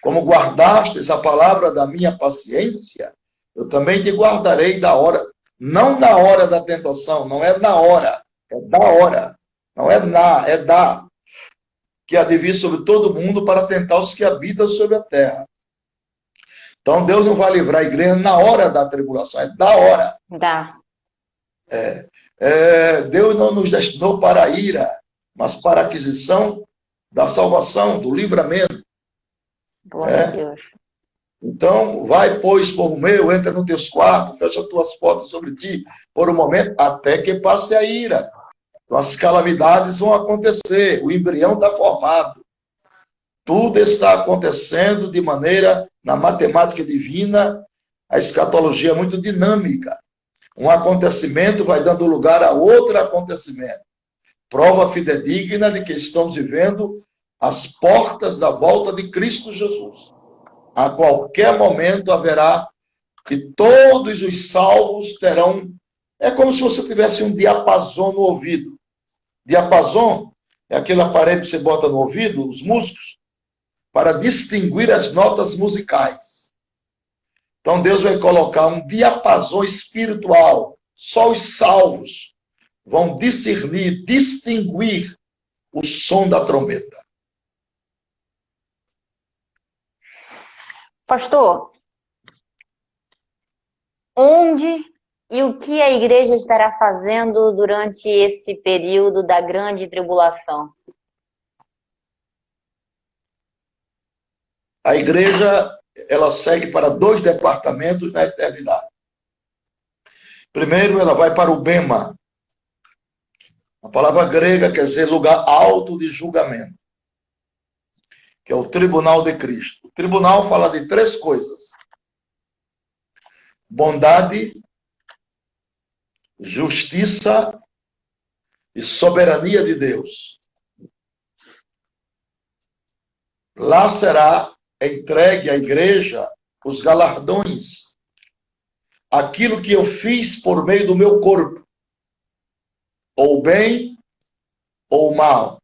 Como guardastes a palavra da minha paciência, eu também te guardarei da hora, não da hora da tentação, não é na hora, é da hora. Não é na, é da. Que há de vir sobre todo mundo para tentar os que habitam sobre a terra. Então Deus não vai livrar a igreja na hora da tribulação, é da hora. Dá. Deus não nos destinou para a ira, mas para a aquisição da salvação, do livramento. Glória a Deus. Então, vai, pois, povo meu, entra nos teus quartos, fecha as tuas portas sobre ti, por um momento, até que passe a ira. Então, as calamidades vão acontecer, o embrião está formado. Tudo está acontecendo de maneira, na matemática divina, a escatologia é muito dinâmica. Um acontecimento vai dando lugar a outro acontecimento. Prova fidedigna de que estamos vivendo as portas da volta de Cristo Jesus. A qualquer momento haverá que todos os salvos terão... É como se você tivesse um diapasão no ouvido. Diapasão é aquele aparelho que você bota no ouvido, os músicos, para distinguir as notas musicais. Então Deus vai colocar um diapasão espiritual. Só os salvos vão discernir, distinguir o som da trombeta. Pastor, onde e o que a igreja estará fazendo durante esse período da grande tribulação? A igreja, ela segue para 2 departamentos na eternidade. Primeiro, ela vai para o Bema. A palavra grega quer dizer lugar alto de julgamento, que é o tribunal de Cristo. O tribunal fala de 3 coisas: bondade, justiça e soberania de Deus. Lá será entregue à igreja os galardões, aquilo que eu fiz por meio do meu corpo, ou bem ou mal.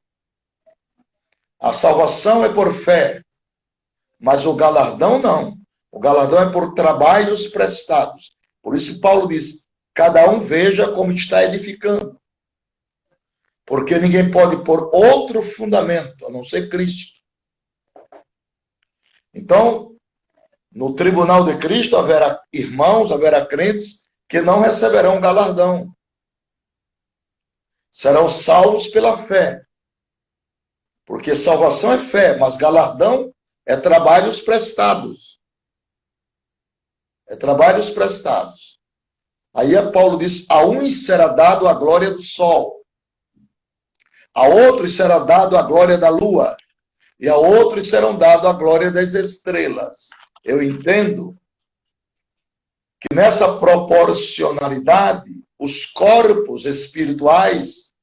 A salvação é por fé, mas o galardão não. O galardão é por trabalhos prestados. Por isso Paulo diz, cada um veja como está edificando. Porque ninguém pode pôr outro fundamento, a não ser Cristo. Então, no tribunal de Cristo haverá irmãos, haverá crentes que não receberão galardão. Serão salvos pela fé. Porque salvação é fé, mas galardão é trabalhos prestados. É trabalhos prestados. Aí Paulo diz, a uns será dado a glória do sol, a outros será dado a glória da lua, e a outros serão dado a glória das estrelas. Eu entendo que nessa proporcionalidade, os corpos espirituais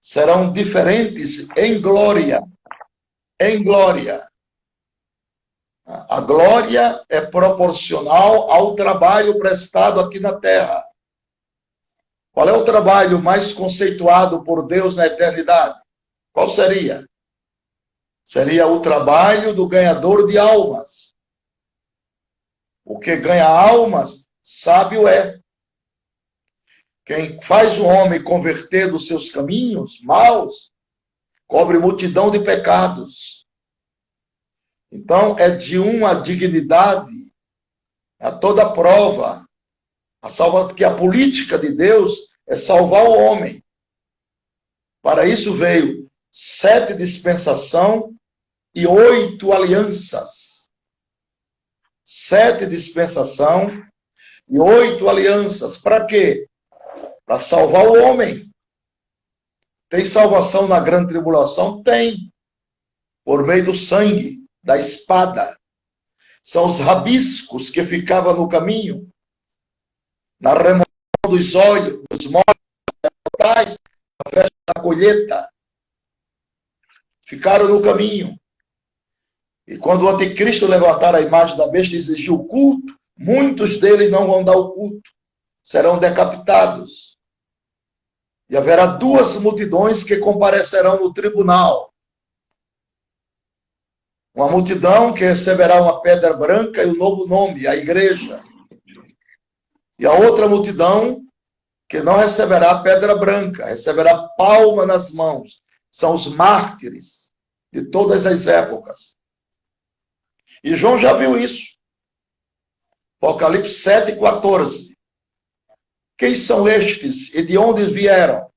serão diferentes em glória. Em glória. A glória é proporcional ao trabalho prestado aqui na terra. Qual é o trabalho mais conceituado por Deus na eternidade? Qual seria? Seria o trabalho do ganhador de almas. O que ganha almas, sábio é. Quem faz o homem converter dos seus caminhos maus, cobre multidão de pecados. Então, é de uma dignidade a toda prova, porque a política de Deus é salvar o homem. Para isso veio 7 dispensação e 8 alianças. 7 dispensação e 8 alianças. Para quê? Para salvar o homem. Tem salvação na grande tribulação? Tem. Por meio do sangue, da espada. São os rabiscos que ficavam no caminho, na remoção dos olhos, dos mortais, na festa da colheita. Ficaram no caminho. E quando o anticristo levantar a imagem da besta e exigir o culto, muitos deles não vão dar o culto. Serão decapitados. E haverá 2 multidões que comparecerão no tribunal. Uma multidão que receberá uma pedra branca e um novo nome, a igreja. E a outra multidão que não receberá pedra branca, receberá palma nas mãos. São os mártires de todas as épocas. E João já viu isso. Apocalipse 7:14. Quem são estes e de onde vieram?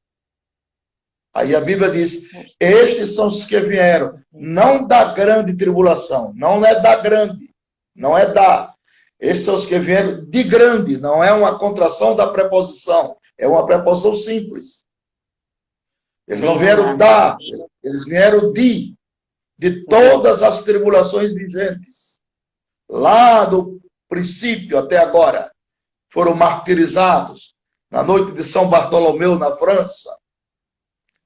Aí a Bíblia diz, estes são os que vieram, não da grande tribulação, não é da grande, não é da. Esses são os que vieram de grande, não é uma contração da preposição, é uma preposição simples. Eles não vieram da, eles vieram de todas as tribulações vigentes. Lá do princípio até agora, foram martirizados na noite de São Bartolomeu, na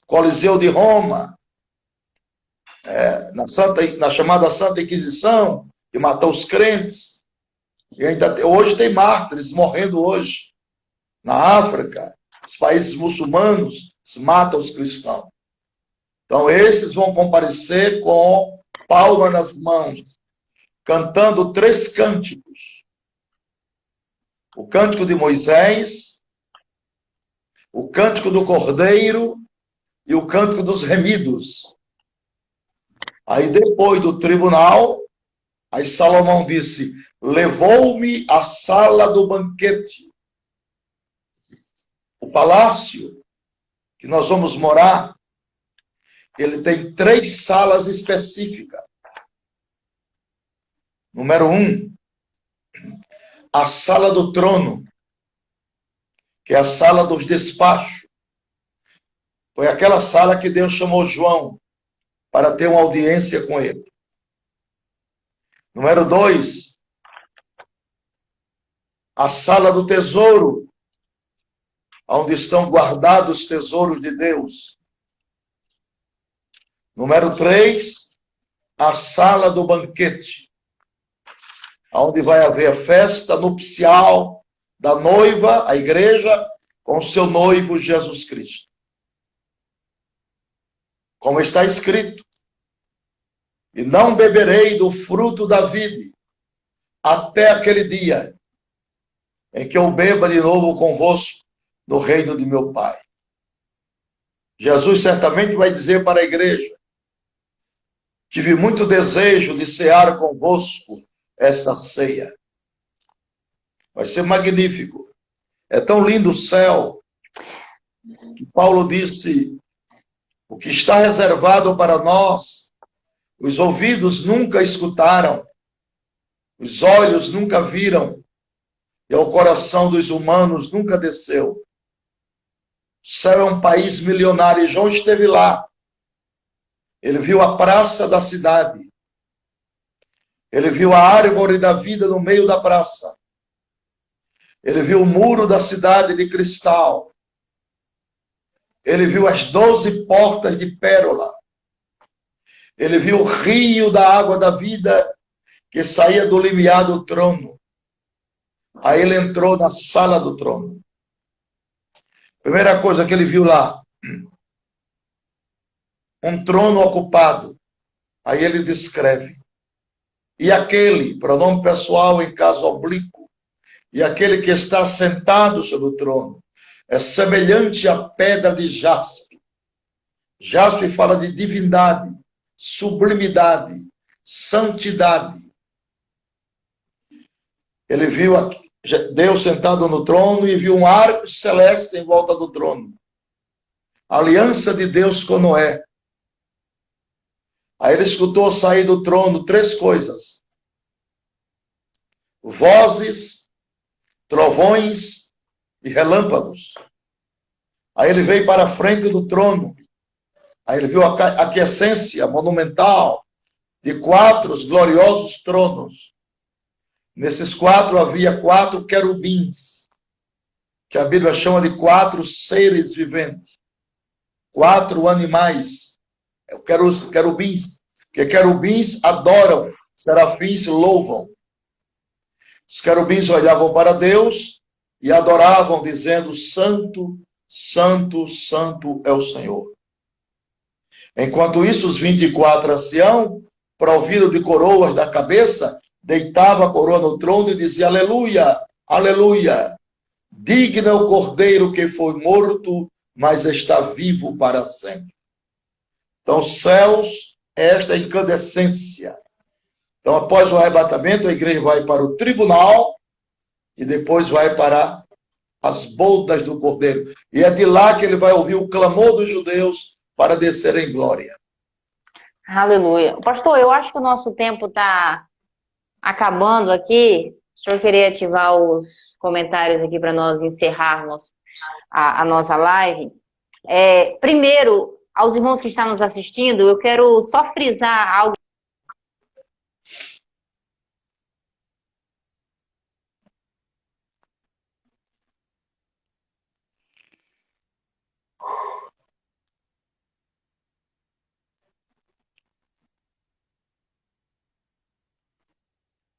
Coliseu de Roma, na chamada Santa Inquisição, que matou os crentes. E ainda hoje tem mártires morrendo hoje. Na África, os países muçulmanos matam os cristãos. Então, esses vão comparecer com palma nas mãos, cantando 3 cânticos. O cântico de Moisés, o cântico do Cordeiro e o cântico dos remidos. Aí depois do tribunal, aí Salomão disse, levou-me à sala do banquete. O palácio que nós vamos morar, ele tem 3 salas específicas. Número 1, a sala do trono, que é a sala dos despachos. Foi aquela sala que Deus chamou João para ter uma audiência com ele. Número 2, a sala do tesouro, onde estão guardados os tesouros de Deus. Número 3, a sala do banquete, onde vai haver a festa nupcial da noiva, a igreja, com o seu noivo Jesus Cristo. Como está escrito, e não beberei do fruto da vide, até aquele dia em que eu beba de novo convosco no reino de meu Pai. Jesus certamente vai dizer para a igreja, tive muito desejo de cear convosco esta ceia. Vai ser magnífico. É tão lindo o céu, que Paulo disse, o que está reservado para nós, os ouvidos nunca escutaram, os olhos nunca viram, e ao coração dos humanos nunca desceu. O céu é um país milionário, e João esteve lá. Ele viu a praça da cidade. Ele viu a árvore da vida no meio da praça. Ele viu o muro da cidade de cristal. Ele viu as 12 portas de pérola. Ele viu o rio da água da vida que saía do limiar do trono. Aí ele entrou na sala do trono. Primeira coisa que ele viu lá, um trono ocupado. Aí ele descreve. E aquele, pronome pessoal em caso oblíquo, e aquele que está sentado sobre o trono, é semelhante à pedra de jaspe. Jaspe fala de divindade, sublimidade, santidade. Ele viu Deus sentado no trono e viu um arco celeste em volta do trono. A aliança de Deus com Noé. Aí ele escutou sair do trono 3 coisas: vozes, trovões e relâmpagos. Aí ele veio para a frente do trono. Aí ele viu a aquiescência monumental de 4 gloriosos tronos. Nesses 4 havia 4 querubins, que a Bíblia chama de 4 seres viventes. 4 animais. Querubins. Porque querubins adoram, serafins louvam. Os querubins olhavam para Deus e adoravam, dizendo: Santo, Santo, Santo é o Senhor. Enquanto isso, os 24 anciãos, providos de coroas da cabeça, deitavam a coroa no trono e diziam: Aleluia, aleluia. Digno é o cordeiro que foi morto, mas está vivo para sempre. Então, os céus, esta incandescência. Então, após o arrebatamento, a igreja vai para o tribunal e depois vai para as bodas do cordeiro. E é de lá que ele vai ouvir o clamor dos judeus para descer em glória. Aleluia. Pastor, eu acho que o nosso tempo está acabando aqui. O senhor queria ativar os comentários aqui para nós encerrarmos a nossa live. Primeiro, aos irmãos que estão nos assistindo, eu quero só frisar algo.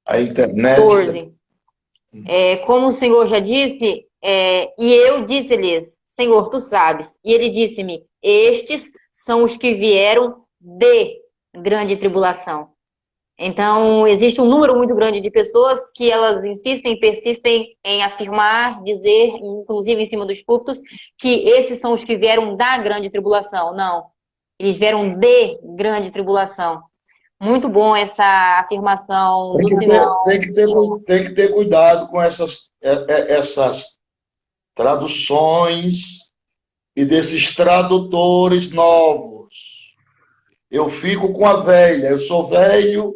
A internet. 14. Como o Senhor já disse, e eu disse-lhes: Senhor, tu sabes. E ele disse-me: estes são os que vieram de grande tribulação. Então, existe um número muito grande de pessoas que elas insistem e persistem em afirmar, dizer, inclusive em cima dos púlpitos, que esses são os que vieram da grande tribulação. Não, eles vieram de grande tribulação. Muito bom essa afirmação do Simão. Tem que ter cuidado com essas traduções e desses tradutores novos. Eu fico com a velha, eu sou velho,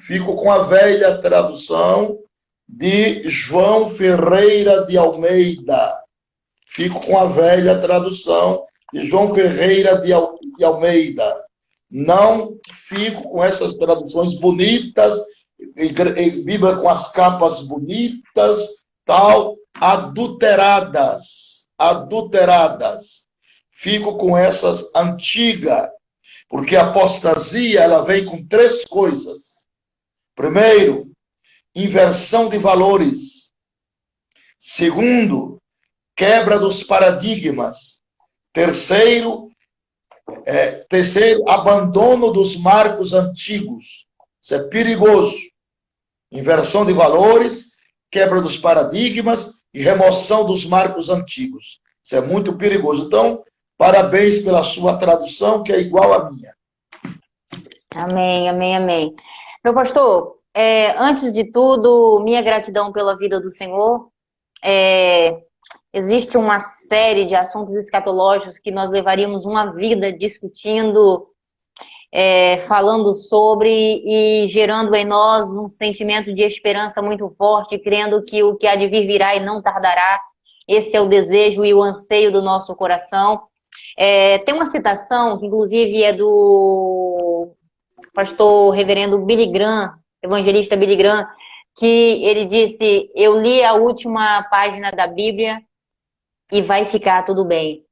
fico com a velha tradução de João Ferreira de Almeida. Fico com a velha tradução de João Ferreira de Almeida. Não fico com essas traduções bonitas, Bíblia com as capas bonitas, tal, adulteradas. Fico com essas antigas, porque a apostasia ela vem com 3 coisas. Primeiro, inversão de valores. Segundo, quebra dos paradigmas. Terceiro, abandono dos marcos antigos. Isso é perigoso. Inversão de valores, quebra dos paradigmas e remoção dos marcos antigos. Isso é muito perigoso. Então, parabéns pela sua tradução, que é igual à minha. Amém, amém, amém. Meu pastor, antes de tudo, minha gratidão pela vida do Senhor. Existe uma série de assuntos escatológicos que nós levaríamos uma vida discutindo, falando sobre e gerando em nós um sentimento de esperança muito forte, crendo que o que há de vir virá e não tardará. Esse é o desejo e o anseio do nosso coração. Tem uma citação, que inclusive é do pastor reverendo Billy Graham, evangelista Billy Graham, que ele disse: eu li a última página da Bíblia e vai ficar tudo bem.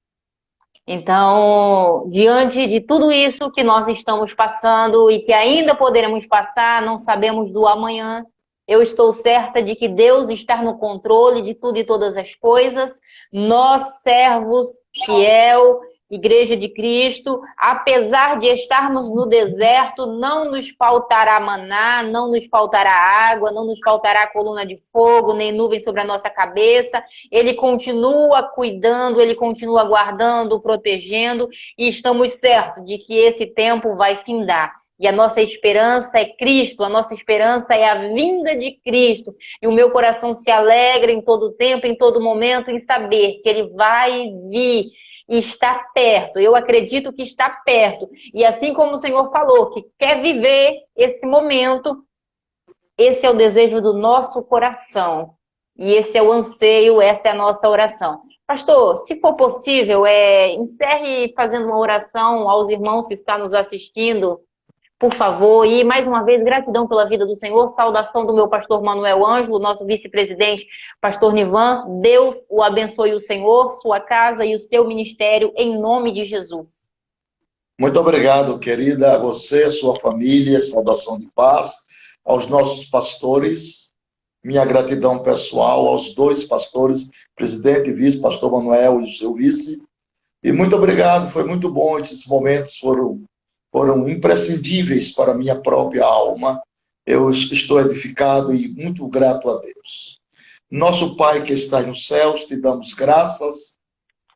Então, diante de tudo isso que nós estamos passando e que ainda poderemos passar, não sabemos do amanhã, eu estou certa de que Deus está no controle de tudo e todas as coisas. Nós, servos, fiel, Igreja de Cristo, apesar de estarmos no deserto, não nos faltará maná, não nos faltará água, não nos faltará coluna de fogo, nem nuvem sobre a nossa cabeça. Ele continua cuidando, ele continua guardando, protegendo, e estamos certos de que esse tempo vai findar. E a nossa esperança é Cristo, a nossa esperança é a vinda de Cristo. E o meu coração se alegra em todo tempo, em todo momento, em saber que Ele vai vir e está perto. Eu acredito que está perto. E assim como o Senhor falou, que quer viver esse momento, esse é o desejo do nosso coração. E esse é o anseio, essa é a nossa oração. Pastor, se for possível, encerre fazendo uma oração aos irmãos que estão nos assistindo, por favor. E mais uma vez, gratidão pela vida do Senhor. Saudação do meu pastor Manuel Ângelo, nosso vice-presidente, pastor Nivan. Deus o abençoe, o Senhor, sua casa e o seu ministério, em nome de Jesus. Muito obrigado, querida, a você, sua família, saudação de paz, aos nossos pastores, minha gratidão pessoal aos dois pastores, presidente e vice, pastor Manuel e o seu vice, e muito obrigado, foi muito bom, esses momentos foram imprescindíveis para a minha própria alma, eu estou edificado e muito grato a Deus. Nosso Pai que estás nos céus, te damos graças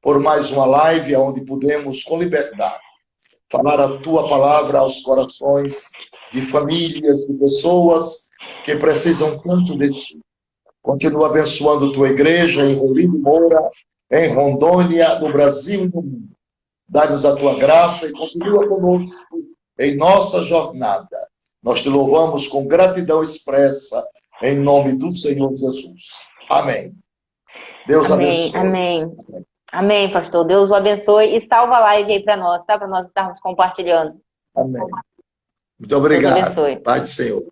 por mais uma live onde podemos, com liberdade, falar a tua palavra aos corações de famílias, de pessoas que precisam tanto de ti. Continua abençoando tua igreja em Rolim de Moura, em Rondônia, no Brasil e no mundo. Dá-nos a tua graça e continua conosco em nossa jornada. Nós te louvamos com gratidão expressa em nome do Senhor Jesus. Amém. Deus abençoe. Amém. Amém, pastor. Deus o abençoe e salva a live aí para nós, tá? Para nós estarmos compartilhando. Amém. Muito obrigado. Deus abençoe. Paz do Senhor.